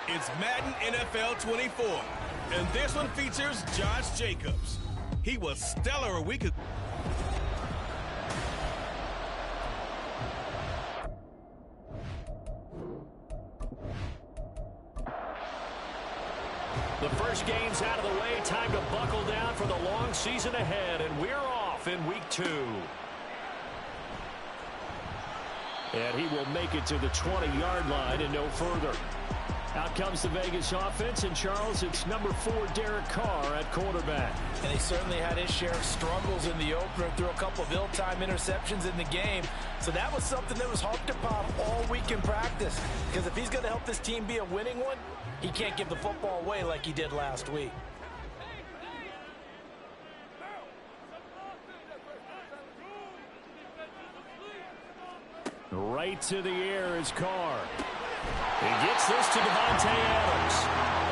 It's Madden NFL 24, and this one features Josh Jacobs. He was stellar a week ago. The first game's out of the way. Time to buckle down for the long season ahead, and we're off in week 2. And he will make it to the 20-yard line and no further. Out comes the Vegas offense, and Charles, it's number 4, Derek Carr at quarterback. And he certainly had his share of struggles in the opener, threw a couple of ill-timed interceptions in the game. So that was something that was harped upon all week in practice. Because if he's going to help this team be a winning one, he can't give the football away like he did last week. Right to the air is Carr. He gets this to Devontae Adams.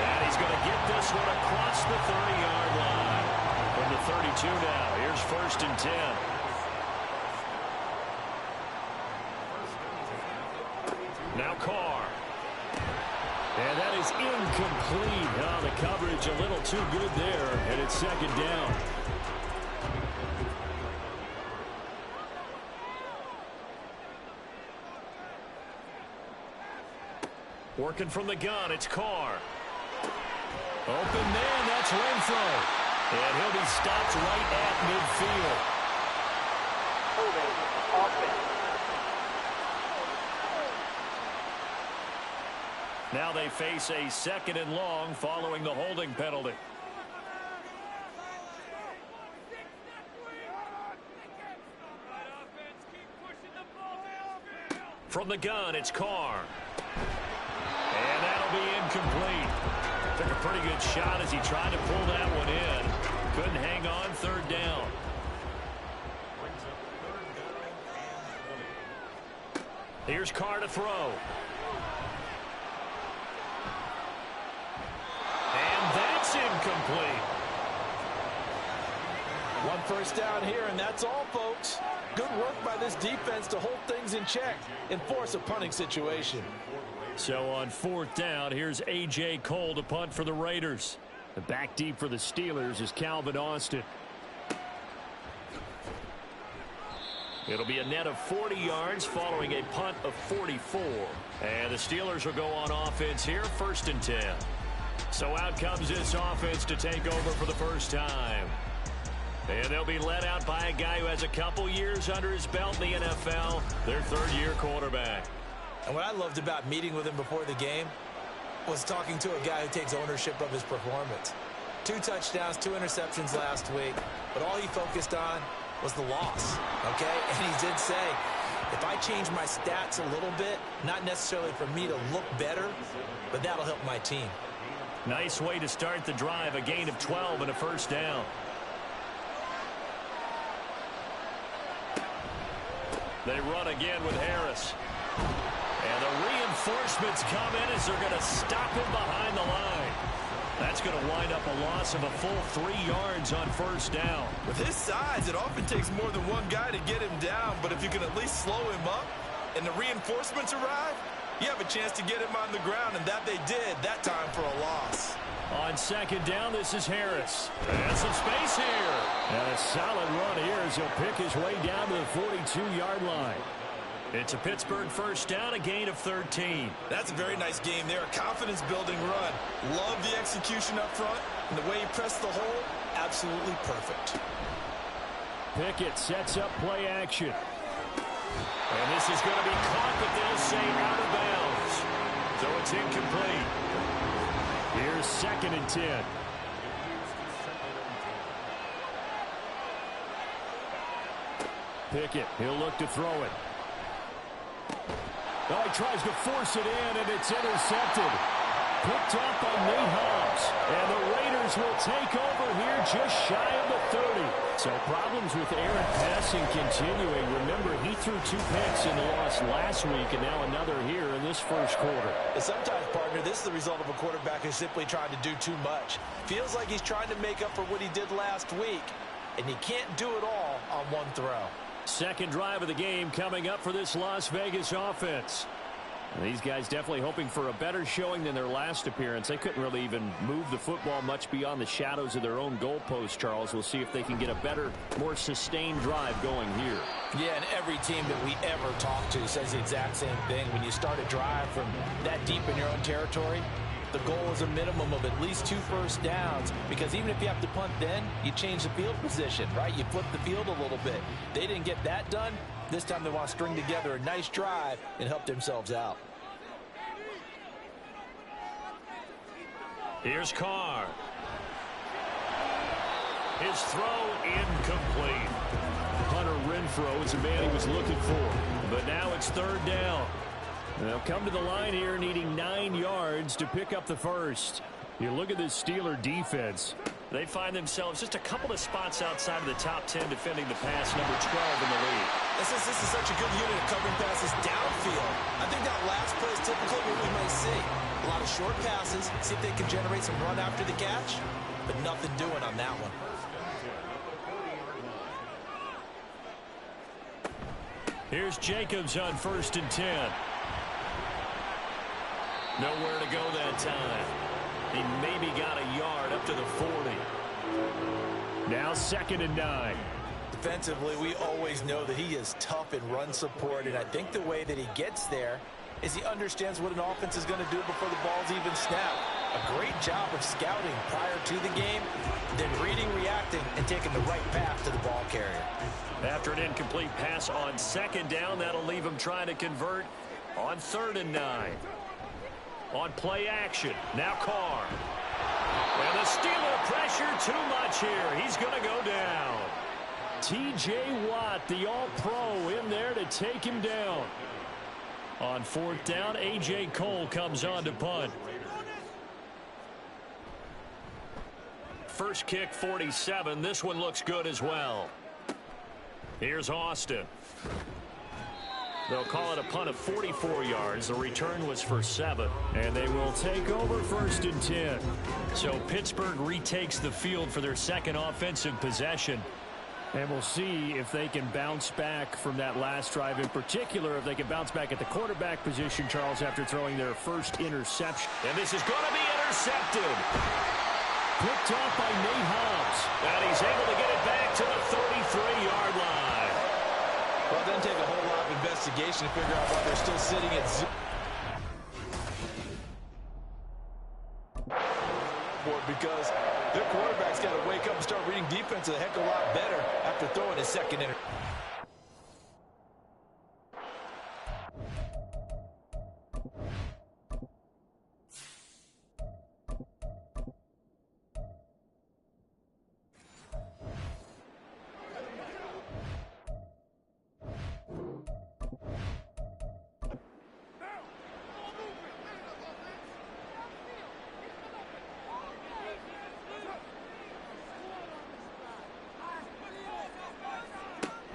And he's going to get this one across the 30-yard line. From the 32 now. Here's 1st and 10. Now Carr. And that is incomplete. Oh, the coverage a little too good there. And it's 2nd down. Working from the gun, it's Carr. Open man, that's Renfro. And he'll be stopped right at midfield. Now they face a 2nd and long following the holding penalty. From the gun, it's Carr. And that'll be incomplete. Took a pretty good shot as he tried to pull that one in. Couldn't hang on. 3rd down. Here's Carr to throw. And that's incomplete. 1 first down here, and that's all, folks. Good work by this defense to hold things in check and force a punting situation. So on 4th down, here's A.J. Cole to punt for the Raiders. The back deep for the Steelers is Calvin Austin. It'll be a net of 40 yards following a punt of 44. And the Steelers will go on offense here, 1st and 10. So out comes this offense to take over for the first time. And they'll be led out by a guy who has a couple years under his belt in the NFL, their 3rd-year quarterback. And what I loved about meeting with him before the game was talking to a guy who takes ownership of his performance. 2 touchdowns, 2 interceptions last week, but all he focused on was the loss, okay? And he did say, if I change my stats a little bit, not necessarily for me to look better, but that'll help my team. Nice way to start the drive, a gain of 12 and a 1st down. They run again with Harris. And the reinforcements come in as they're going to stop him behind the line. That's going to wind up a loss of a full 3 yards on 1st down. With his size, it often takes more than one guy to get him down, but if you can at least slow him up and the reinforcements arrive, you have a chance to get him on the ground, and that they did that time for a loss. On 2nd down, this is Harris. And some space here. And a solid run here as he'll pick his way down to the 42-yard line. It's a Pittsburgh 1st down, a gain of 13. That's a very nice game there, a confidence-building run. Love the execution up front, and the way he pressed the hole, absolutely perfect. Pickett sets up play action. And this is going to be caught, but they'll say out of bounds. So it's incomplete. Here's 2nd and 10. Pickett, he'll look to throw it. Oh, he tries to force it in, and it's intercepted. Picked up by Nate Hobbs. And the Raiders will take over here just shy of the 30. So problems with Aaron passing continuing. Remember, he threw 2 picks in the loss last week, and now another here in this 1st quarter. And sometimes, partner, this is the result of a quarterback who's simply trying to do too much. Feels like he's trying to make up for what he did last week, and he can't do it all on 1 throw. 2nd drive of the game coming up for this Las Vegas offense. These guys definitely hoping for a better showing than their last appearance. They couldn't really even move the football much beyond the shadows of their own goalpost, Charles. We'll see if they can get a better, more sustained drive going here. Yeah, and every team that we ever talk to says the exact same thing. When you start a drive from that deep in your own territory, the goal is a minimum of at least 2 first downs, because even if you have to punt then, you change the field position, right? You flip the field a little bit. They didn't get that done. This time they want to string together a nice drive and help themselves out. Here's Carr. His throw incomplete. Hunter Renfrow is the man he was looking for. But now it's 3rd down. They'll come to the line here needing 9 yards to pick up the first. You look at this Steeler defense. They find themselves just a couple of spots outside of the top 10 defending the pass, number 12 in the league. This is such a good unit of covering passes downfield. I think that last play is typically what we might see. A lot of short passes, see if they can generate some run after the catch, but nothing doing on that one. Here's Jacobs on 1st and 10. Nowhere to go that time. He maybe got a yard up to the 40. Now 2nd and 9. Defensively, we always know that he is tough in run support, and I think the way that he gets there is he understands what an offense is going to do before the ball's even snapped. A great job of scouting prior to the game, then reading, reacting, and taking the right path to the ball carrier. After an incomplete pass on 2nd down, that'll leave him trying to convert on 3rd and 9. On play action, now Carr. And the Steeler pressure too much here. He's going to go down. T.J. Watt, the All-Pro, in there to take him down. On 4th down, A.J. Cole comes on to punt. First kick, 47. This one looks good as well. Here's Austin. They'll call it a punt of 44 yards. The return was for 7. And they will take over 1st and 10. So Pittsburgh retakes the field for their second offensive possession. And we'll see if they can bounce back from that last drive. In particular, if they can bounce back at the quarterback position, Charles, after throwing their first interception. And this is going to be intercepted. Picked off by Nate Hobbs. And he's able to get it back to the 33-yard line. Well, it doesn't take a whole lot of investigation to figure out why they're still sitting at 0. Because their quarterback's got to wake up and start reading defense a heck of a lot better after throwing his second interception.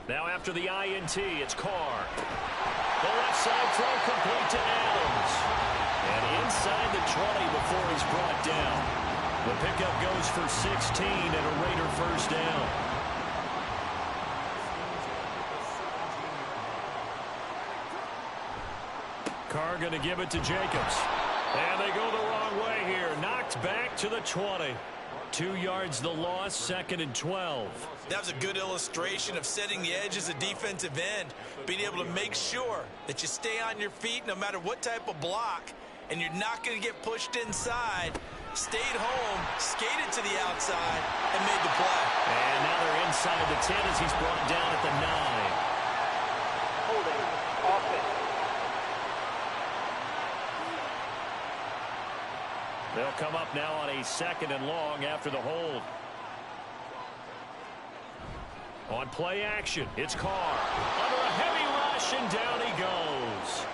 Now after the INT, it's Carr. The left side throw complete to Adams. And inside the 20 before he's brought down. The pickup goes for 16 and a Raider first down. Carr going to give it to Jacobs. And they go the wrong way here. Knocked back to the 20. 2 yards the loss, 2nd and 12. That was a good illustration of setting the edge as a defensive end, being able to make sure that you stay on your feet no matter what type of block, and you're not going to get pushed inside. Stayed home, skated to the outside, and made the play. And now they're inside the 10 as he's brought down at the 9. Holding, offense. They'll come up now on a 2nd and long after the hold. On play action, it's Carr. Under a heavy rush, and down he goes.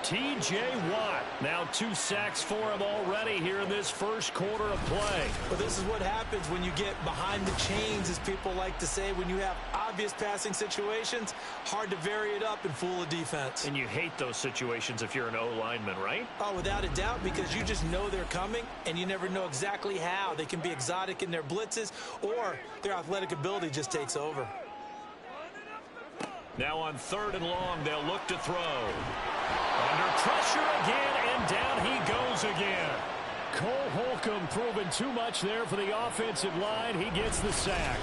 T.J. Watt, now 2 sacks for him already here in this first quarter of play. Well, this is what happens when you get behind the chains, as people like to say. When you have obvious passing situations, hard to vary it up and fool a defense. And you hate those situations if you're an O-lineman, right? Oh, without a doubt, because you just know they're coming, and you never know exactly how. They can be exotic in their blitzes, or their athletic ability just takes over. Now on 3rd and long, they'll look to throw. Under pressure again, and down he goes again. Cole Holcomb proving too much there for the offensive line. He gets the sack.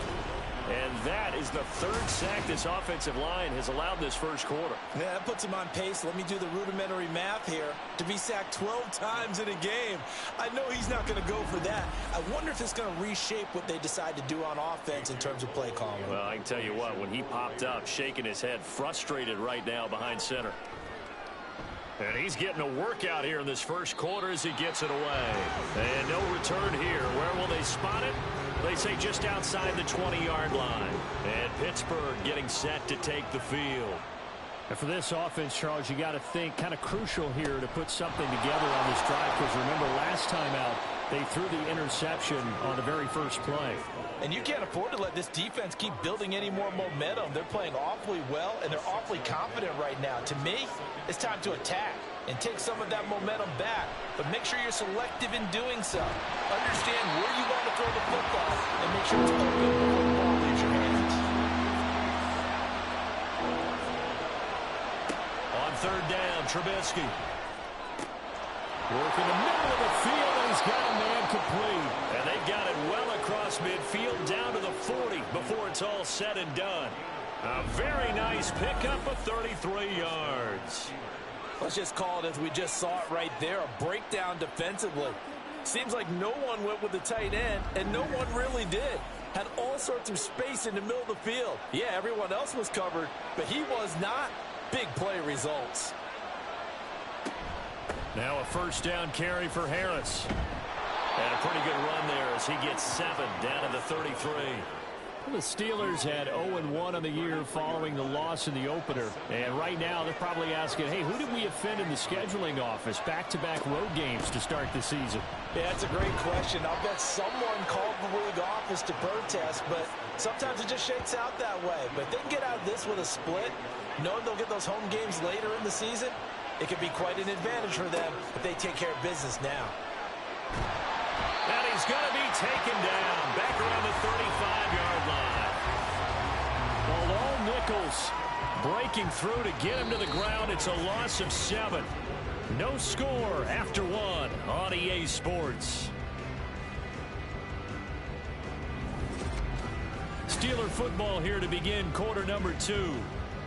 And that is the third sack this offensive line has allowed this first quarter. Yeah, that puts him on pace. Let me do the rudimentary math here. To be sacked 12 times in a game. I know he's not going to go for that. I wonder if it's going to reshape what they decide to do on offense in terms of play calling. Well, I can tell you what, when he popped up, shaking his head, frustrated right now behind center. And he's getting a workout here in this first quarter as he gets it away. And no return here. Where will they spot it? They say just outside the 20-yard line. And Pittsburgh getting set to take the field. And for this offense, Charles, you got to think kind of crucial here to put something together on this drive, because remember last time out, they threw the interception on the very first play. And you can't afford to let this defense keep building any more momentum. They're playing awfully well, and they're awfully confident right now. To me, it's time to attack and take some of that momentum back. But make sure you're selective in doing so. Understand where you want to throw the football, and make sure it's open before the ball leaves your hands. On third down, Trubisky. Working the middle of the field, and he's got a man complete. And they've got it well across midfield down to the 40 before it's all said and done. A very nice pickup of 33 yards. Let's just call it as we just saw it right there, a breakdown defensively. Seems like no one went with the tight end, and no one really did. Had all sorts of space in the middle of the field. Yeah, everyone else was covered, but he was not. Big play results. Now a first down carry for Harris. And a pretty good run there as he gets 7 down to the 33. The Steelers had 0-1 on the year following the loss in the opener. And right now they're probably asking, hey, who did we offend in the scheduling office? Back-to-back road games to start the season. Yeah, that's a great question. I'll bet someone called the league office to protest, but sometimes it just shakes out that way. But if they can get out of this with a split, knowing they'll get those home games later in the season, it could be quite an advantage for them if they take care of business now. And he's going to be taken down back around the 35-yard line. Well, Nichols breaking through to get him to the ground. It's a loss of 7. No score after 1 on EA Sports. Steeler football here to begin quarter number 2.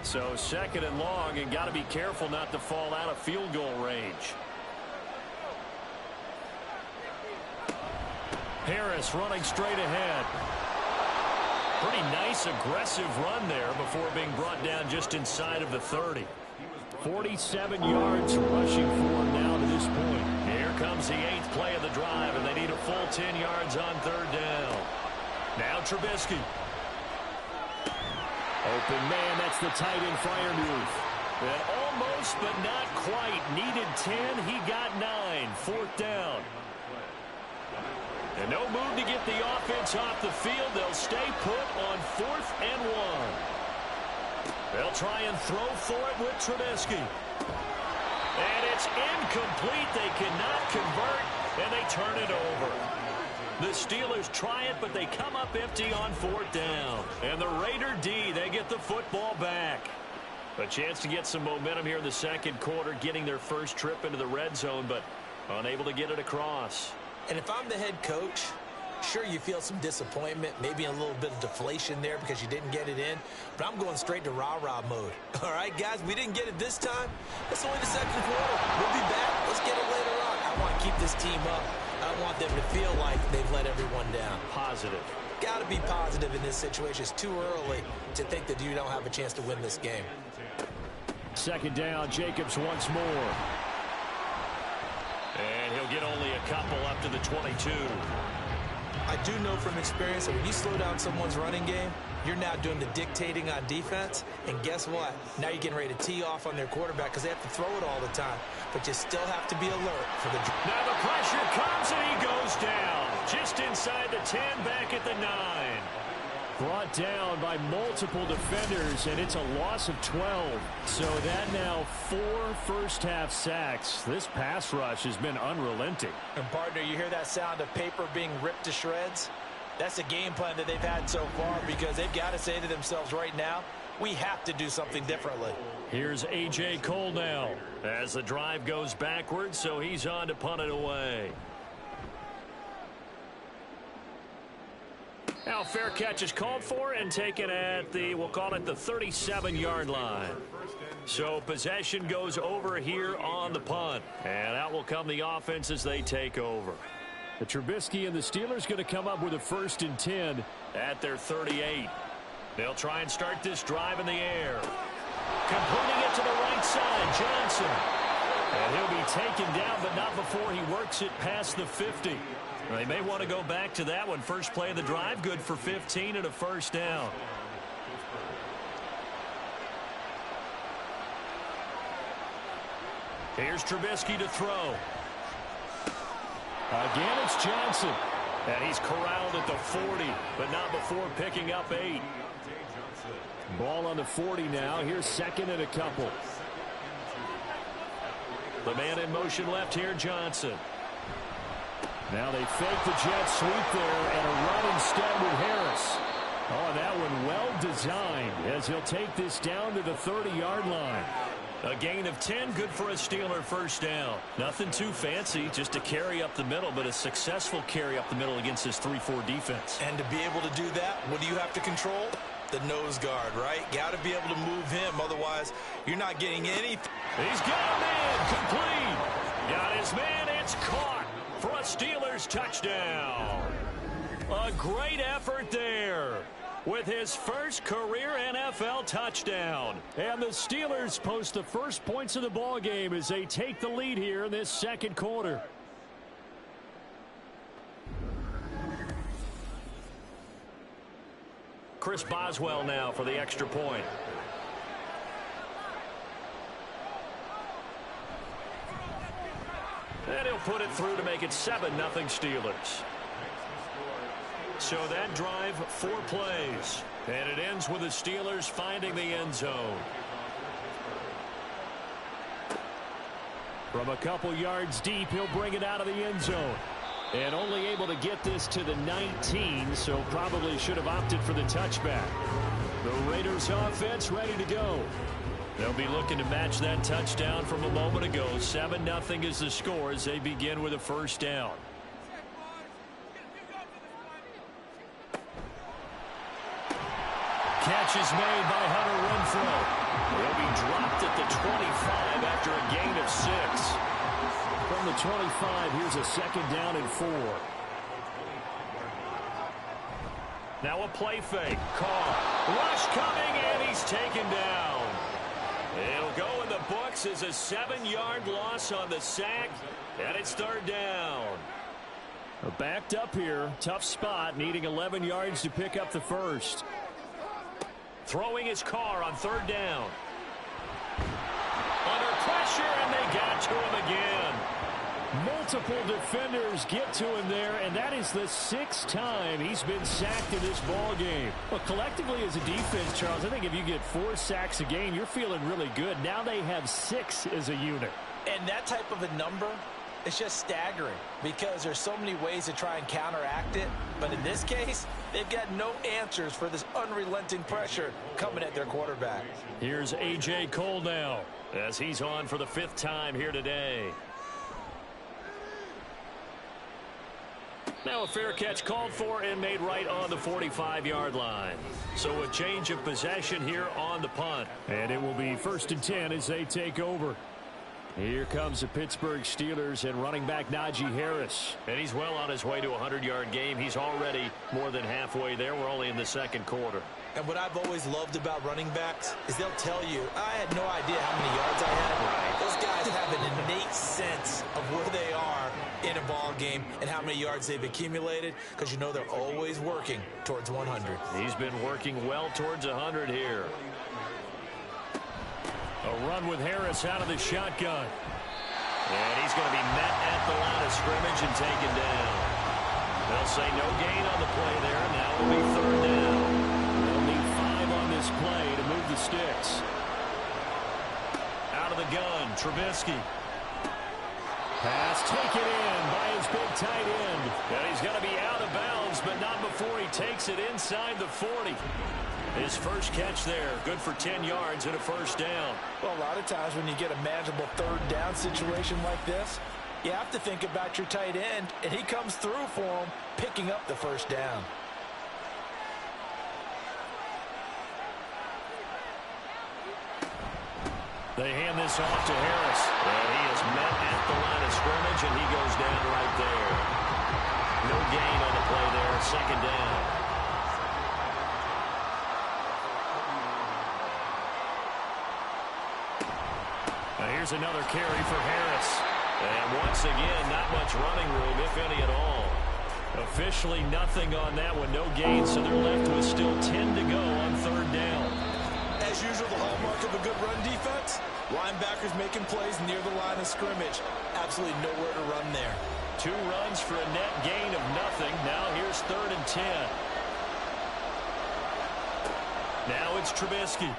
So second and long, and got to be careful not to fall out of field goal range. Harris running straight ahead. Pretty nice aggressive run there before being brought down just inside of the 30. 47 yards rushing for him now to this point. Here comes the 8th play of the drive, and they need a full 10 yards on third down. Now Trubisky. Open man, that's the tight end Freiermuth. And almost, but not quite. Needed 10, he got 9. 4th down. And no move to get the offense off the field. They'll stay put on 4th and 1. They'll try and throw for it with Trubisky. And it's incomplete. They cannot convert, and they turn it over. The Steelers try it, but they come up empty on 4th down. And the Raider D, they get the football back. A chance to get some momentum here in the second quarter, getting their first trip into the red zone, but unable to get it across. And if I'm the head coach, sure, you feel some disappointment, maybe a little bit of deflation there because you didn't get it in, but I'm going straight to rah-rah mode. All right, guys, we didn't get it this time. It's only the second quarter. We'll be back. Let's get it later on. I want to keep this team up. I want them to feel like they've let everyone down. Positive. Got to be positive in this situation. It's too early to think that you don't have a chance to win this game. Second down, Jacobs once more. And he'll get only a couple up to the 22. I do know from experience that when you slow down someone's running game, you're now doing the dictating on defense. And guess what? Now you're getting ready to tee off on their quarterback because they have to throw it all the time. But you still have to be alert for the... Now the pressure comes and he goes down. Just inside the 10, back at the 9. Brought down by multiple defenders, and it's a loss of 12. So that now 4 first-half sacks. This pass rush has been unrelenting. And, partner, you hear that sound of paper being ripped to shreds? That's a game plan that they've had so far because they've got to say to themselves right now, we have to do something differently. Here's A.J. Cole now. as the drive goes backwards, so he's on to punt it away. Now fair catch is called for and taken at the, we'll call it the 37-yard line. So possession goes over here on the punt. And out will come the offense as they take over. The Trubisky and the Steelers going to come up with a 1st and 10 at their 38. They'll try and start this drive in the air. Completing it to the right side, Johnson. And he'll be taken down, but not before he works it past the 50. They may want to go back to that one. First play of the drive, good for 15 and a 1st down. Here's Trubisky to throw. Again, it's Johnson. And he's corralled at the 40, but not before picking up 8. Ball on the 40 now. Here's 2nd and a couple. The man in motion left here, Johnson. Now they fake the jet sweep there and a run instead with Harris. Oh, that one well designed as he'll take this down to the 30-yard line. A gain of 10, good for a Steeler 1st down. Nothing too fancy, just a carry up the middle, but a successful carry up the middle against this 3-4 defense. And to be able to do that, what do you have to control? The nose guard, right? Got to be able to move him, otherwise you're not getting anything. He's got a man, complete. Got his man, it's caught for a Steelers touchdown. A great effort there with his first career NFL touchdown. And the Steelers post the first points of the ball game as they take the lead here in this 2nd quarter. Chris Boswell now for the extra point. And he'll put it through to make it 7-0 Steelers. So that drive, 4 plays. And it ends with the Steelers finding the end zone. From a couple yards deep, he'll bring it out of the end zone. And only able to get this to the 19, so probably should have opted for the touchback. The Raiders offense ready to go. They'll be looking to match that touchdown from a moment ago. 7-0 is the score as they begin with a 1st down. Catch is made by Hunter Renfrow. He'll be dropped at the 25 after a gain of 6. From the 25, here's a 2nd down and 4. Now a play fake. Carr. Rush coming, and he's taken down. It'll go in the books as a 7-yard loss on the sack, and it's 3rd down. Backed up here. Tough spot, needing 11 yards to pick up the 1st. Throwing his Carr on 3rd down. Under pressure, and they got to him again. Multiple defenders get to him there, and that is the 6th time he's been sacked in this ball game. Well, collectively as a defense, Charles, I think if you get 4 sacks a game, you're feeling really good. Now they have 6 as a unit. And that type of a number, it's just staggering because there's so many ways to try and counteract it. But in this case, they've got no answers for this unrelenting pressure coming at their quarterback. Here's A.J. Cole now as he's on for the 5th time here today. Now a fair catch called for and made right on the 45-yard line. So a change of possession here on the punt. And it will be 1st and 10 as they take over. Here comes the Pittsburgh Steelers and running back Najee Harris. And he's well on his way to a 100-yard game. He's already more than halfway there. We're only in the 2nd quarter. And what I've always loved about running backs is they'll tell you, I had no idea how many yards I had. Right. Those guys have an innate sense of where they are in a ball game and how many yards they've accumulated because you know they're always working towards 100. He's been working well towards 100 here. A run with Harris out of the shotgun. And he's going to be met at the line of scrimmage and taken down. They'll say no gain on the play there, and that will be 3rd down. They'll need 5 on this play to move the sticks. Out of the gun, Trubisky. Pass taken in by his big tight end. And he's going to be out of bounds, but not before he takes takes it inside the 40. His first catch there, good for 10 yards and a first down. Well, a lot of times when you get a manageable third down situation like this, you have to think about your tight end, and he comes through for him, picking up the first down. They hand this off to Harris. And he is met at the line of scrimmage, and he goes down right there. No gain on the play there, second down. Now here's another carry for Harris. And once again, not much running room, if any at all. Officially nothing on that one, no gain, so they're left with still 10 to go on third down. As usual, the hallmark of a good run defense, linebackers making plays near the line of scrimmage. Absolutely nowhere to run there. 2 runs for a net gain of nothing. Now here's 3rd and 10. Now it's Trubisky.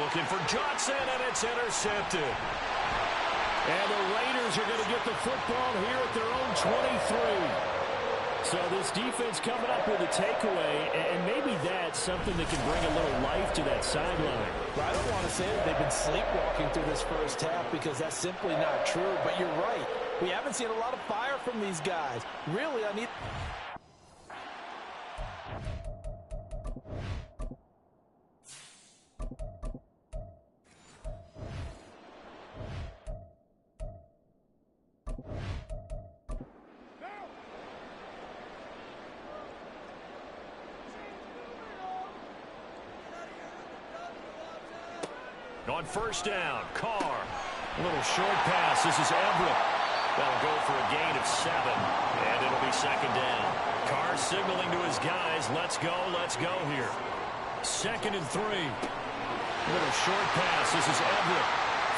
Looking for Johnson, and it's intercepted. And the Raiders are going to get the football here at their own 23. So this defense coming up with a takeaway, and maybe that's something that can bring a little life to that sideline. Well, I don't want to say that they've been sleepwalking through this first half because that's simply not true, but you're right. We haven't seen a lot of fire from these guys. Really, I need... On first down, Carr. A little short pass. This is Everett. That'll go for a gain of 7. And it'll be second down. Carr signaling to his guys, let's go here. 2nd and 3. A little short pass. This is Everett.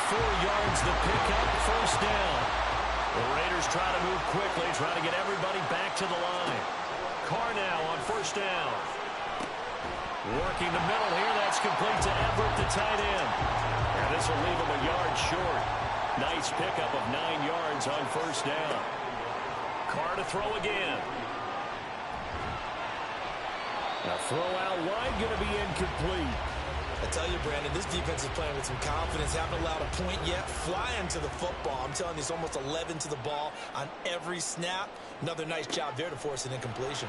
4 yards the pickup, first down. The Raiders try to move quickly, try to get everybody back to the line. Carr now on first down. Working the middle here, that's complete to Everett, the tight end. And this will leave him a yard short. Nice pickup of 9 yards on first down. Carr to throw again. Now throw out wide, going to be incomplete. I tell you, Brandon, this defense is playing with some confidence. Haven't allowed a point yet. Flying to the football. I'm telling you, it's almost 11 to the ball on every snap. Another nice job there to force an incompletion.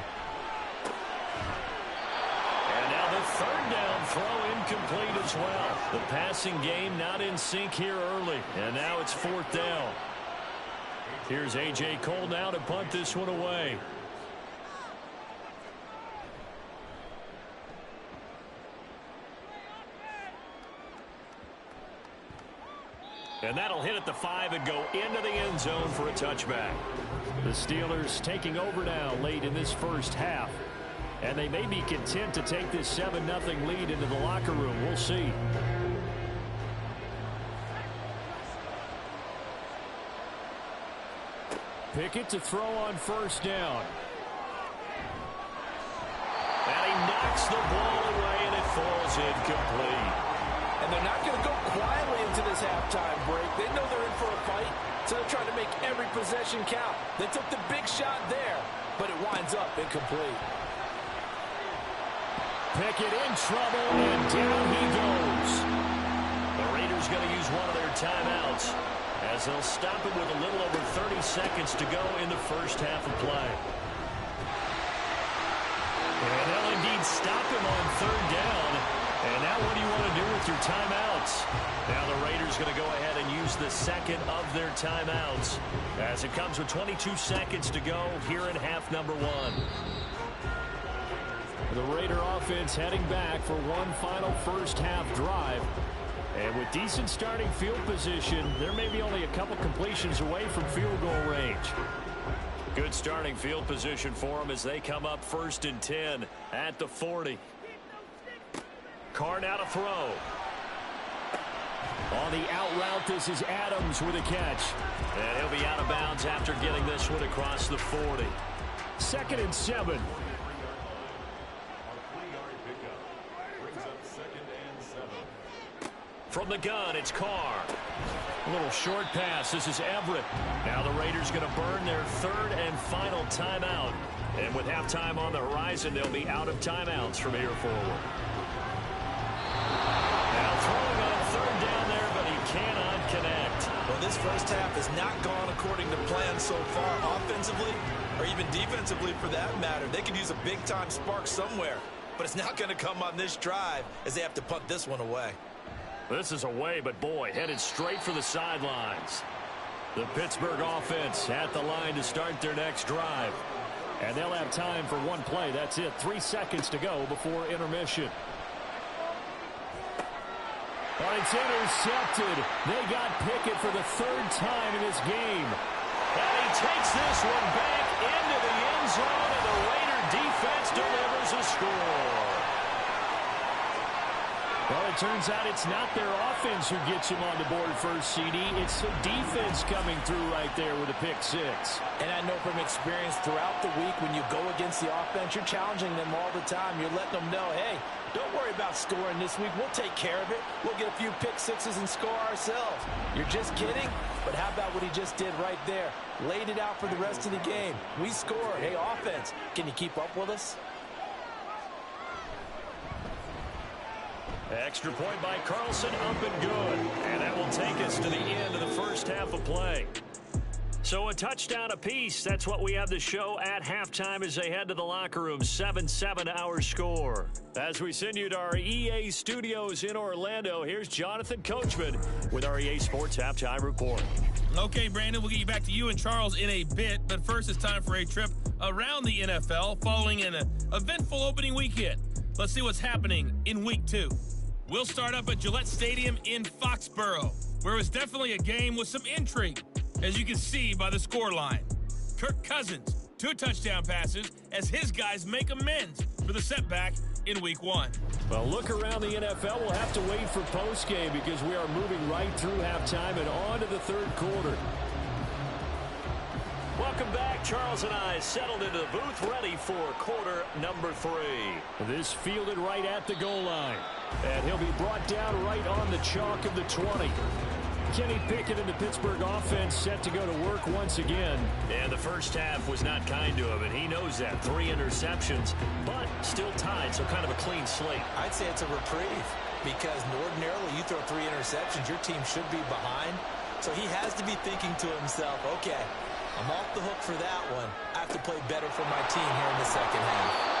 The 3rd down throw incomplete as well. The passing game not in sync here early. And now it's 4th down. Here's A.J. Cole now to punt this one away. And that'll hit at the 5 and go into the end zone for a touchback. The Steelers taking over now late in this first half. And they may be content to take this 7-0 lead into the locker room. We'll see. Pickett to throw on first down. And he knocks the ball away, and it falls incomplete. And they're not going to go quietly into this halftime break. They know they're in for a fight, so they're trying to make every possession count. They took the big shot there, but it winds up incomplete. Pickett in trouble, and down he goes. The Raiders going to use one of their timeouts as they'll stop it with a little over 30 seconds to go in the first half of play. And they'll indeed stop him on 3rd down. And now what do you want to do with your timeouts? Now the Raiders going to go ahead and use the 2nd of their timeouts as it comes with 22 seconds to go here in half number 1. The Raider offense heading back for one final first half drive. And with decent starting field position, there may be only a couple completions away from field goal range. Good starting field position for them as they come up 1st and 10 at the 40. Carr now to throw. On the out route, this is Adams with a catch. And he'll be out of bounds after getting this one across the 40. 2nd and 7. From the gun, it's Carr. A little short pass. This is Everett. Now the Raiders going to burn their third and final timeout. And with halftime on the horizon, they'll be out of timeouts from here forward. Now throwing on third down there, but he cannot connect. Well, this first half has not gone according to plan so far offensively or even defensively for that matter. They could use a big-time spark somewhere, but it's not going to come on this drive as they have to punt this one away. This is away, but boy, headed straight for the sidelines. The Pittsburgh offense at the line to start their next drive. And they'll have time for one play. That's it. 3 seconds to go before intermission. But it's intercepted. They got Pickett for the third time in this game. And he takes this one back into the end zone, and the Raider defense delivers a score. Well, it turns out it's not their offense who gets him on the board first, CD. It's the defense coming through right there with a pick six. And I know from experience throughout the week when you go against the offense, you're challenging them all the time. You're letting them know, hey, don't worry about scoring this week. We'll take care of it. We'll get a few pick sixes and score ourselves. You're just kidding? But how about what he just did right there? Laid it out for the rest of the game. We scored. Hey, offense, can you keep up with us? Extra point by Carlson, up and good. And that will take us to the end of the first half of play. So a touchdown apiece. That's what we have to show at halftime as they head to the locker room. 7-7 our score. As we send you to our EA studios in Orlando, here's Jonathan Coachman with our EA Sports Halftime Report. Okay, Brandon, we'll get you back to you and Charles in a bit. But first, it's time for a trip around the NFL following an eventful opening weekend. Let's see what's happening in Week 2. We'll start up at Gillette Stadium in Foxborough, where it was definitely a game with some intrigue, as you can see by the scoreline. Kirk Cousins, 2 touchdown passes as his guys make amends for the setback in Week 1. Well, look around the NFL. We'll have to wait for postgame because we are moving right through halftime and on to the third quarter. Welcome back. Charles and I settled into the booth ready for quarter number 3. This fielded right at the goal line. And he'll be brought down right on the chalk of the 20. Kenny Pickett and the Pittsburgh offense set to go to work once again. And the first half was not kind to him, and he knows that. 3 interceptions, but still tied, so kind of a clean slate. I'd say it's a reprieve because ordinarily you throw 3 interceptions, your team should be behind. So he has to be thinking to himself, okay, I'm off the hook for that one. I have to play better for my team here in the second half.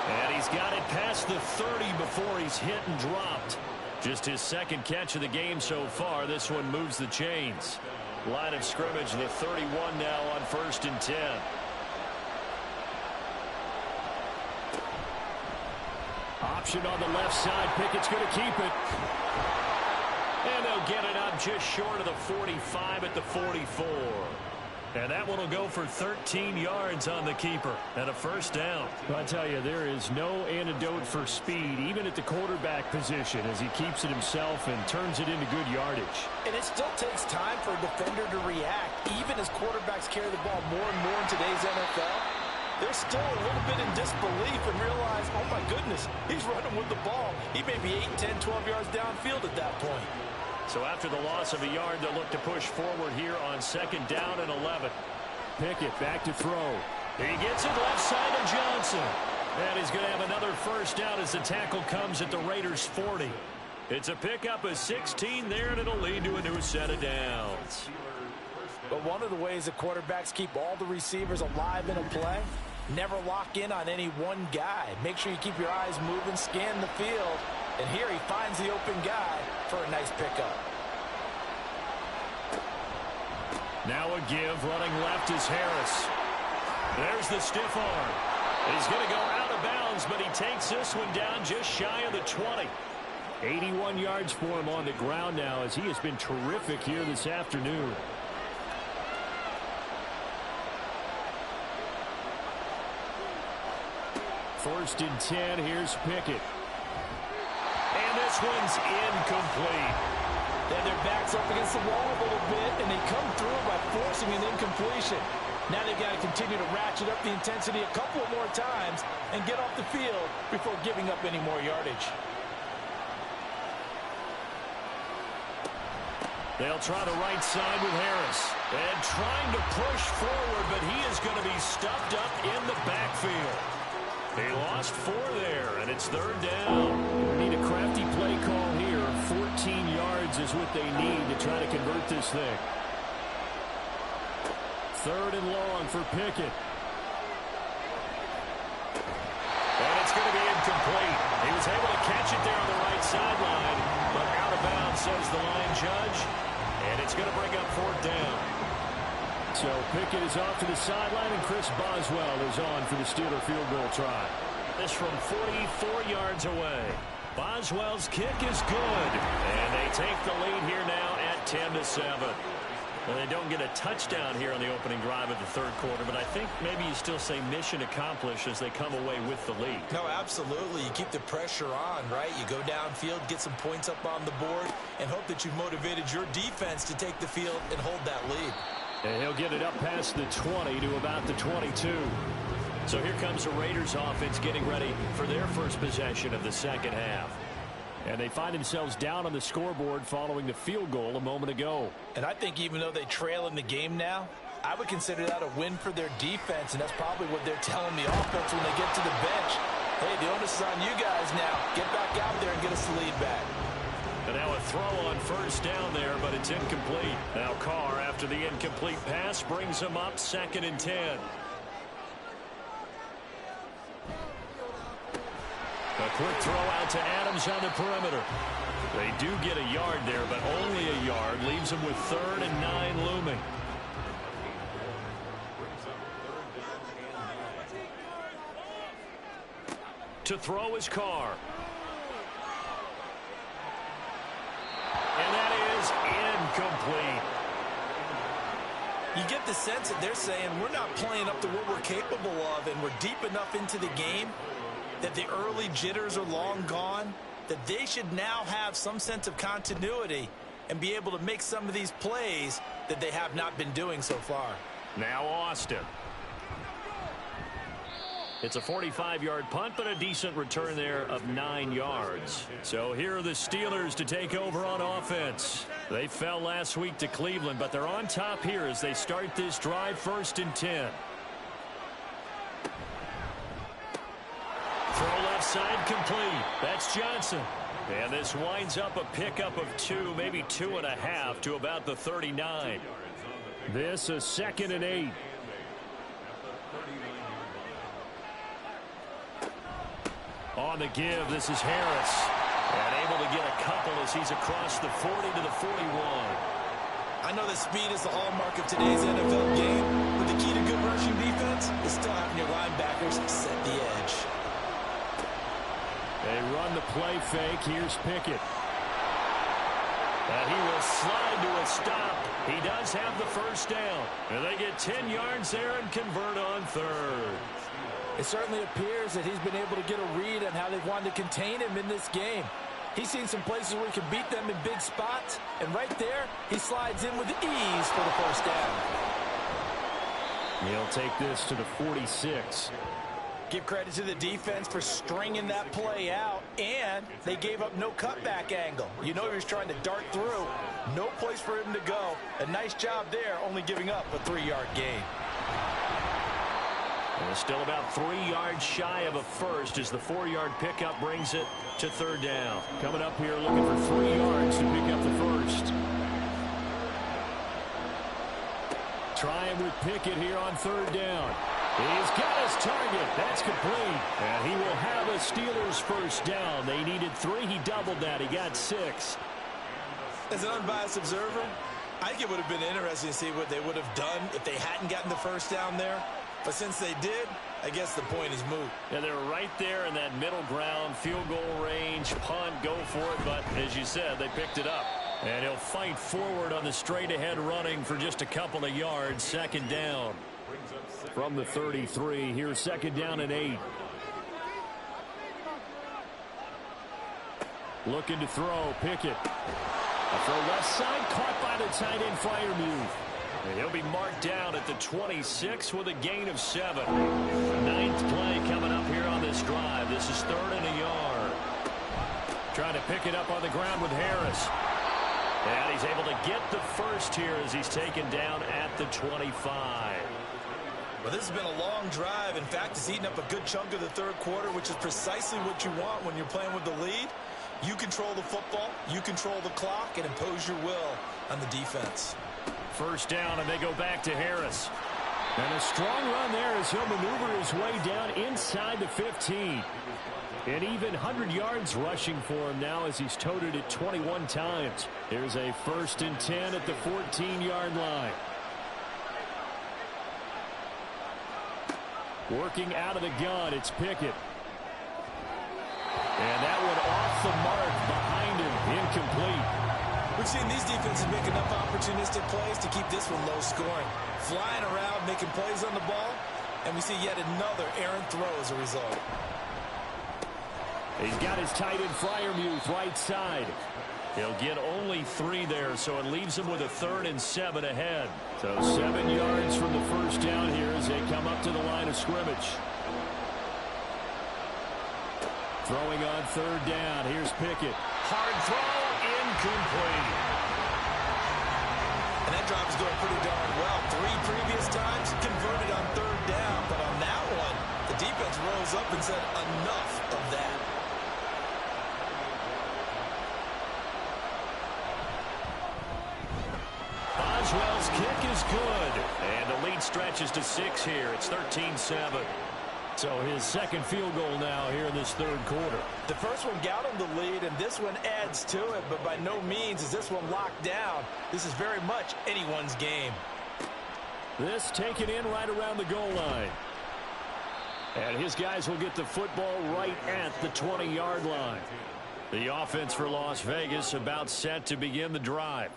And he's got it past the 30 before he's hit and dropped. Just his second catch of the game so far. This one moves the chains. Line of scrimmage, the 31 now on 1st and 10. Option on the left side. Pickett's going to keep it. And they'll get it up just short of the 45 at the 44. And that one will go for 13 yards on the keeper and a first down. I tell you, there is no antidote for speed, even at the quarterback position, as he keeps it himself and turns it into good yardage. And it still takes time for a defender to react, even as quarterbacks carry the ball more and more in today's NFL. They're still a little bit in disbelief and realize, oh my goodness, he's running with the ball. He may be 8, 10, 12 yards downfield at that point. So after the loss of a yard, they'll look to push forward here on 2nd down and 11. Pickett back to throw. He gets it left side to Johnson. And he's going to have another first down as the tackle comes at the Raiders' 40. It's a pickup of 16 there, and it'll lead to a new set of downs. But one of the ways that quarterbacks keep all the receivers alive in a play, never lock in on any one guy. Make sure you keep your eyes moving, scan the field. And here he finds the open guy for a nice pickup. Now a give, running left is Harris. There's the stiff arm. He's going to go out of bounds, but he takes this one down just shy of the 20. 81 yards for him on the ground now as he has been terrific here this afternoon. First and 10, here's Pickett. And this one's incomplete. Then their back's up against the wall a little bit, and they come through by forcing an incompletion. Now they've got to continue to ratchet up the intensity a couple more times and get off the field before giving up any more yardage. They'll try the right side with Harris. And trying to push forward, but he is going to be stuffed up in the backfield. He lost 4 there, and it's 3rd down. They need a crafty play call here. 14 yards is what they need to try to convert this thing. 3rd and long for Pickett. And it's going to be incomplete. He was able to catch it there on the right sideline, but out of bounds, says the line judge. And it's going to bring up 4th down. So Pickett is off to the sideline, and Chris Boswell is on for the Steeler field goal try. This from 44 yards away. Boswell's kick is good. And they take the lead here now at 10-7. Well, they don't get a touchdown here on the opening drive of the 3rd quarter, but I think maybe you still say mission accomplished as they come away with the lead. No, absolutely. You keep the pressure on, right? You go downfield, get some points up on the board, and hope that you've motivated your defense to take the field and hold that lead. And he'll get it up past the 20 to about the 22. So here comes the Raiders offense getting ready for their first possession of the 2nd half. And they find themselves down on the scoreboard following the field goal a moment ago. And I think even though they trail in the game now, I would consider that a win for their defense, and that's probably what they're telling the offense when they get to the bench. Hey, the onus is on you guys now. Get back out there and get us the lead back. And now a throw on 1st down there, but it's incomplete. Now Carr, after the incomplete pass, brings him up 2nd and 10. A quick throw out to Adams on the perimeter. They do get a yard there, but only a yard. Leaves them with 3rd and 9 looming. To throw is Carr. And that is incomplete. You get the sense that they're saying we're not playing up to what we're capable of, and we're deep enough into the game that the early jitters are long gone, that they should now have some sense of continuity and be able to make some of these plays that they have not been doing so far. Now Austin. It's a 45-yard punt, but a decent return there of 9 yards. So here are the Steelers to take over on offense. They fell last week to Cleveland, but they're on top here as they start this drive 1st and 10. Throw left side complete. That's Johnson. And this winds up a pickup of 2, maybe 2.5 to about the 39. This a 2nd and 8. On the give, this is Harris. And able to get a couple as he's across the 40 to the 41. I know that speed is the hallmark of today's NFL game, but the key to good rushing defense is still having your linebackers set the edge. They run the play fake. Here's Pickett. And he will slide to a stop. He does have the 1st down. And they get 10 yards there and convert on 3rd. It certainly appears that he's been able to get a read on how they've wanted to contain him in this game. He's seen some places where he can beat them in big spots, and right there, he slides in with ease for the 1st down. He'll take this to the 46. Give credit to the defense for stringing that play out, and they gave up no cutback angle. You know he was trying to dart through. No place for him to go. A nice job there, only giving up a 3-yard gain. And still about 3 yards shy of a first as the 4-yard pickup brings it to 3rd down. Coming up here looking for 3 yards to pick up the first. Trying with Pickett here on 3rd down. He's got his target. That's complete. And he will have a Steelers 1st down. They needed 3. He doubled that. He got 6. As an unbiased observer, I think it would have been interesting to see what they would have done if they hadn't gotten the 1st down there. But since they did, I guess the point is moot. Yeah, they're right there in that middle ground, field goal range, punt, go for it. But as you said, they picked it up. And he'll fight forward on the straight-ahead running for just a couple of yards. 2nd down. From the 33, here's 2nd down and 8. Looking to throw, Pickett. A throw left side, caught by the tight end Freiermuth. And he'll be marked down at the 26 with a gain of 7. 9th play coming up here on this drive. This is 3rd and a yard. Trying to pick it up on the ground with Harris. And he's able to get the first here as he's taken down at the 25. Well, this has been a long drive. In fact, it's eaten up a good chunk of the third quarter, which is precisely what you want when you're playing with the lead. You control the football, you control the clock, and impose your will on the defense. First down, and they go back to Harris. And a strong run there as he'll maneuver his way down inside the 15. And even 100 yards rushing for him now as he's toted it 21 times. Here's a 1st and 10 at the 14-yard line. Working out of the gun, it's Pickett. And that one off the mark behind him, incomplete. We've seen these defenses make enough opportunistic plays to keep this one low scoring. Flying around, making plays on the ball, and we see yet another errant throw as a result. He's got his tight end Freiermuth right side. He'll get only 3 there, so it leaves him with a 3rd and 7 ahead. So 7 yards from the first down here as they come up to the line of scrimmage. Throwing on 3rd down. Here's Pickett. Hard throw, incomplete. And that drive is going pretty darn well. 3 previous times converted on 3rd down, but on that one, the defense rose up and said enough of that. Boswell's kick is good. And the lead stretches to 6 here. It's 13-7. So his second field goal now here in this third quarter. The first one got him the lead, and this one adds to it, but by no means is this one locked down. This is very much anyone's game. This taken in right around the goal line. And his guys will get the football right at the 20-yard line. The offense for Las Vegas about set to begin the drive.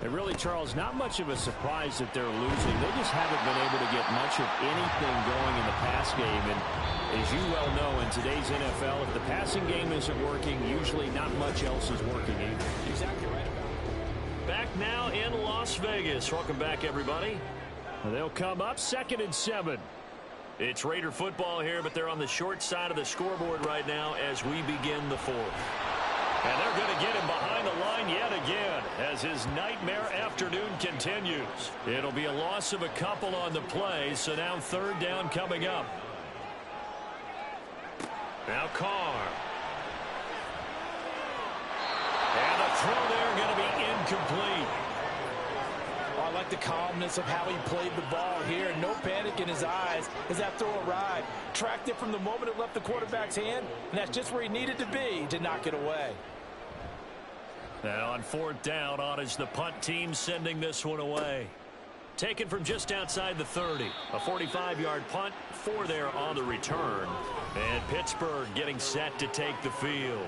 And really, Charles, not much of a surprise that they're losing. They just haven't been able to get much of anything going in the pass game. And as you well know, in today's NFL, if the passing game isn't working, usually not much else is working either. Exactly right about it. Back now in Las Vegas. Welcome back, everybody. They'll come up 2nd and 7. It's Raider football here, but they're on the short side of the scoreboard right now as we begin the 4th. And they're going to get him behind the line yet again as his nightmare afternoon continues. It'll be a loss of a couple on the play, so now 3rd down coming up. Now Carr. And the throw there going to be incomplete. Oh, I like the calmness of how he played the ball here. No panic in his eyes as that throw arrived. Tracked it from the moment it left the quarterback's hand, and that's just where he needed to be to knock it away. Now on 4th down, on is the punt team sending this one away. Taken from just outside the 30. A 45-yard punt, 4 there on the return. And Pittsburgh getting set to take the field.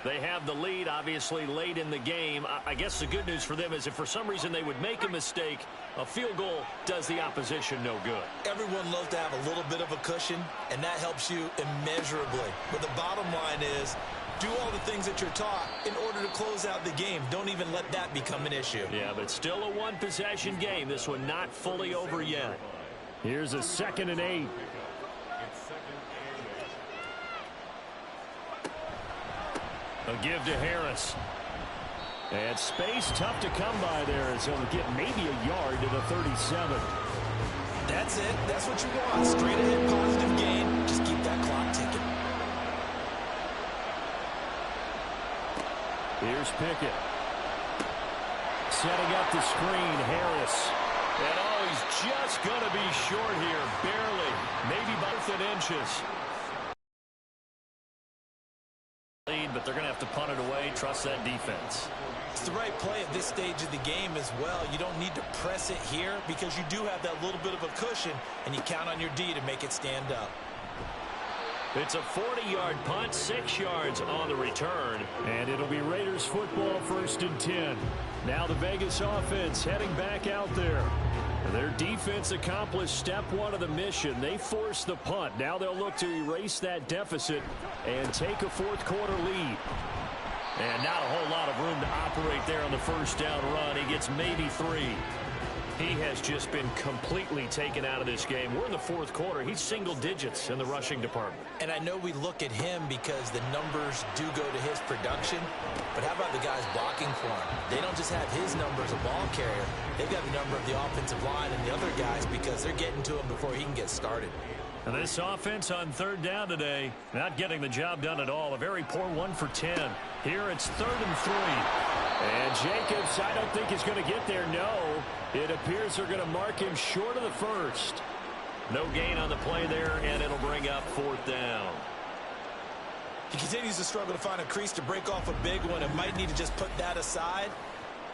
They have the lead, obviously, late in the game. I guess the good news for them is if for some reason they would make a mistake, a field goal does the opposition no good. Everyone loves to have a little bit of a cushion, and that helps you immeasurably. But the bottom line is, do all the things that you're taught in order to close out the game. Don't even let that become an issue. Yeah, but still a one-possession game. This one not fully over yet. Here's a 2nd and 8. A give to Harris. And space tough to come by there as he'll get maybe a yard to the 37. That's it. That's what you want. Straight ahead positive gain. Just keep that clock ticking. Here's Pickett. Setting up the screen, Harris. And oh, he's just going to be short here. Barely. Maybe by 1 inches. But they're going to have to punt it away. Trust that defense. It's the right play at this stage of the game as well. You don't need to press it here because you do have that little bit of a cushion, and you count on your D to make it stand up. It's a 40-yard punt, 6 yards on the return. And it'll be Raiders football, 1st and 10. Now the Vegas offense heading back out there. Their defense accomplished step 1 of the mission. They forced the punt. Now they'll look to erase that deficit and take a 4th quarter lead. And not a whole lot of room to operate there on the 1st down run. He gets maybe 3. He has just been completely taken out of this game. We're in the fourth quarter. He's single digits in the rushing department. And I know we look at him because the numbers do go to his production, but how about the guys blocking for him? They don't just have his number as a ball carrier. They've got the number of the offensive line and the other guys because they're getting to him before he can get started. And this offense on third down today, not getting the job done at all. A very poor 1 for 10. Here it's 3rd and 3. And Jacobs, I don't think he's going to get there. No, it appears they're going to mark him short of the first. No gain on the play there, and it'll bring up 4th down. He continues to struggle to find a crease to break off a big one and might need to just put that aside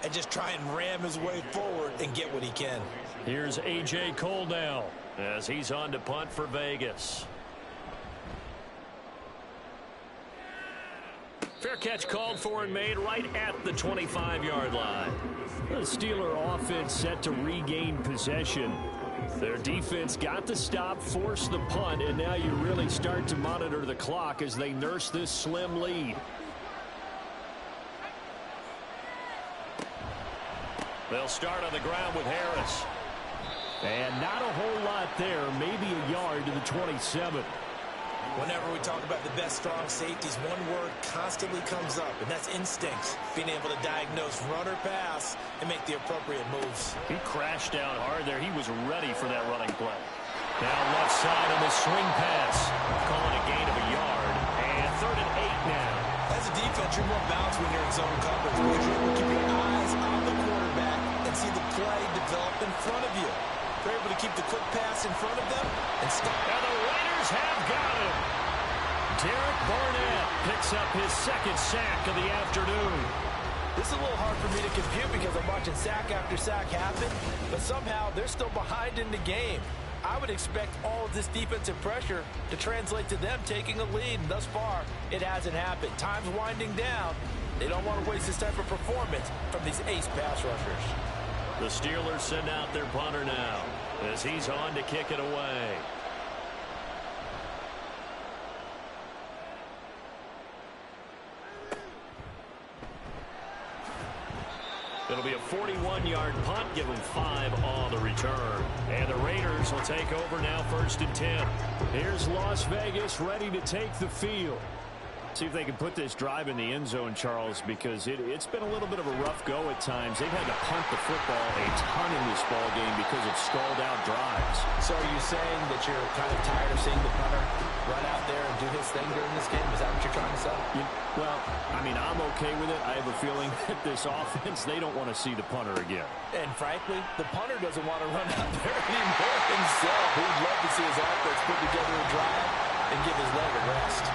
and just try and ram his way forward and get what he can. Here's A.J. Cole now as he's on to punt for Vegas. Fair catch called for and made right at the 25-yard line. The Steeler offense set to regain possession. Their defense got the stop, forced the punt, and now you really start to monitor the clock as they nurse this slim lead. They'll start on the ground with Harris. And not a whole lot there, maybe a yard to the 27. Whenever we talk about the best strong safeties, one word constantly comes up, and that's instincts. Being able to diagnose run or pass and make the appropriate moves. He crashed down hard there. He was ready for that running play. Now left side on the swing pass. Calling a gain of a yard. And 3rd and 8 now. As a defense, you're more balanced when you're in zone coverage because you're able to keep your eyes on the quarterback and see the play develop in front of you. They're able to keep the quick pass in front of them and stop. Now the Raiders have got him. Derek Barnett picks up his 2nd sack of the afternoon. This is a little hard for me to compute because I'm watching sack after sack happen, but somehow they're still behind in the game. I would expect all of this defensive pressure to translate to them taking a lead, and thus far, it hasn't happened. Time's winding down. They don't want to waste this type of performance from these ace pass rushers. The Steelers send out their punter now as he's on to kick it away. It'll be a 41-yard punt, give them 5 on the return. And the Raiders will take over now 1st and 10. Here's Las Vegas ready to take the field. See if they can put this drive in the end zone, Charles, because it's been a little bit of a rough go at times. They've had to punt the football a ton in this ball game because of stalled-out drives. So are you saying that you're kind of tired of seeing the punter run out there and do his thing during this game? Is that what you're trying to say? Well, I mean, I'm okay with it. I have a feeling that this offense, they don't want to see the punter again. And frankly, the punter doesn't want to run out there anymore himself. He'd love to see his offense put together a drive and give his leg a rest.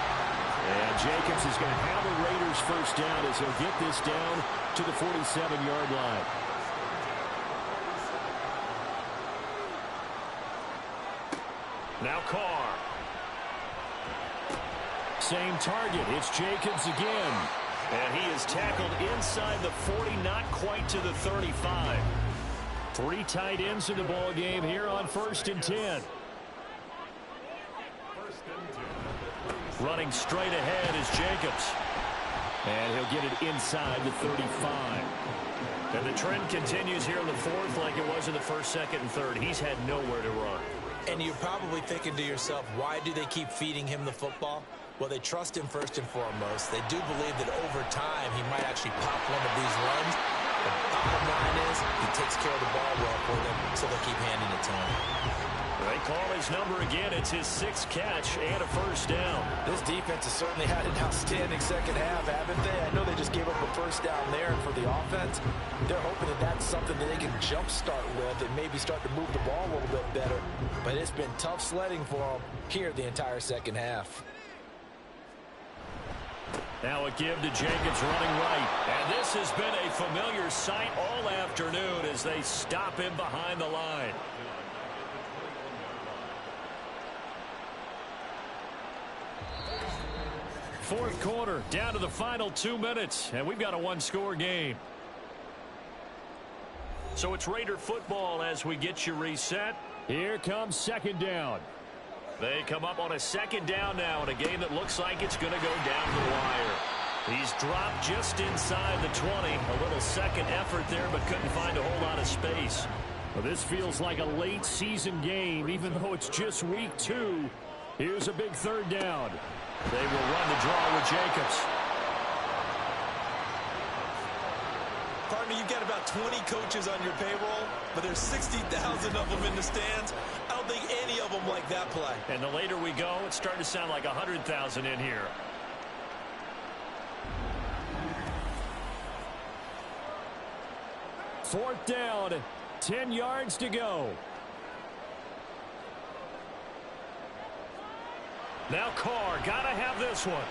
And Jacobs is going to have a Raiders 1st down as he'll get this down to the 47-yard line. Now Carr. Same target. It's Jacobs again. And he is tackled inside the 40, not quite to the 35. 3 tight ends in the ball game here on 1st and 10. Running straight ahead is Jacobs. And he'll get it inside the 35. And the trend continues here in the 4th like it was in the 1st, 2nd, and 3rd. He's had nowhere to run. And you're probably thinking to yourself, why do they keep feeding him the football? Well, they trust him first and foremost. They do believe that over time he might actually pop one of these runs. The bottom line is he takes care of the ball well for them, so they'll keep handing it to him. They call his number again. It's his 6th catch and a 1st down. This defense has certainly had an outstanding second half, haven't they? I know they just gave up a 1st down there, and for the offense, they're hoping that that's something that they can jumpstart with and maybe start to move the ball a little bit better. But it's been tough sledding for them here the entire second half. Now a give to Jacobs running right. And this has been a familiar sight all afternoon as they stop him behind the line. Fourth quarter, down to the final 2 minutes, and we've got a 1-score game. So it's Raider football as we get you reset. Here comes 2nd down. They come up on a 2nd down now in a game that looks like it's going to go down the wire. He's dropped just inside the 20. A little second effort there, but couldn't find a whole lot of space. Well, this feels like a late season game, even though it's just week 2. Here's a big third down. They will run the draw with Jacobs. Partner, you've got about 20 coaches on your payroll, but there's 60,000 of them in the stands. I don't think any of them like that play. And the later we go, it's starting to sound like 100,000 in here. Fourth down, 10 yards to go. Now Carr, gotta have this one.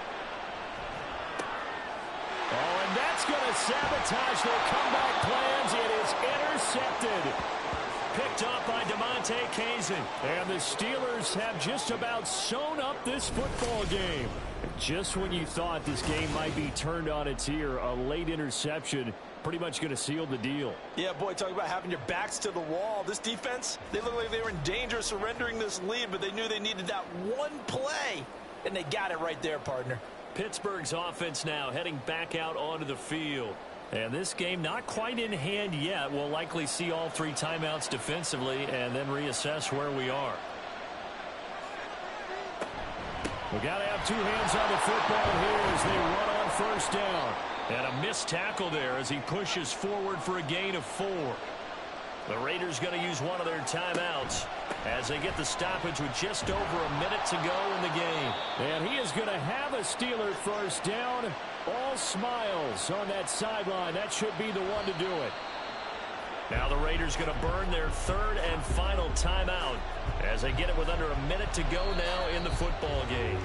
Oh, and that's going to sabotage their comeback plans. It is intercepted. Picked up by DeMonte Kazin. And the Steelers have just about sewn up this football game. Just when you thought this game might be turned on its ear, a late interception pretty much going to seal the deal. Yeah, boy, talk about having your backs to the wall. This defense, they look like they were in danger of surrendering this lead, but they knew they needed that one play, and they got it right there, partner. Pittsburgh's offense now heading back out onto the field. And this game not quite in hand yet. We'll likely see all 3 timeouts defensively and then reassess where we are. We got to have 2 hands on the football here as they run on first down. And a missed tackle there as he pushes forward for a gain of 4. The Raiders going to use one of their timeouts as they get the stoppage with just over a minute to go in the game. And he is going to have a Steeler first down. All smiles on that sideline. That should be the one to do it. Now the Raiders going to burn their 3rd and final timeout as they get it with under a minute to go now in the football game.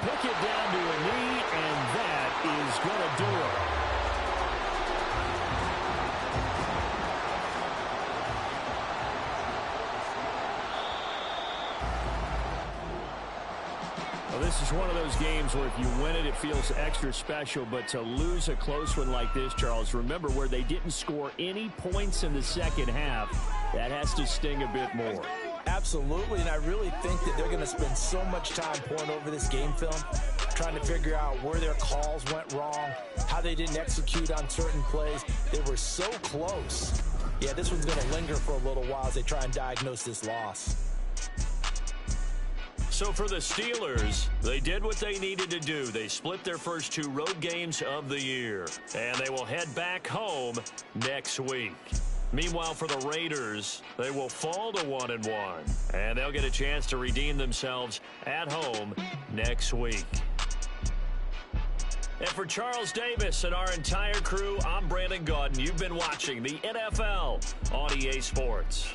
Pick it down to a knee, and that is going to do it. Well, this is one of those games where if you win it, it feels extra special. But to lose a close one like this, Charles, remember where they didn't score any points in the second half, that has to sting a bit more. Absolutely, and I really think that they're going to spend so much time pouring over this game film, trying to figure out where their calls went wrong, how they didn't execute on certain plays. They were so close. Yeah, this one's going to linger for a little while as they try and diagnose this loss. So for the Steelers, they did what they needed to do. They split their first 2 road games of the year, and they will head back home next week. Meanwhile, for the Raiders, they will fall to 1-1, and they'll get a chance to redeem themselves at home next week. And for Charles Davis and our entire crew, I'm Brandon Gaudin. You've been watching the NFL on EA Sports.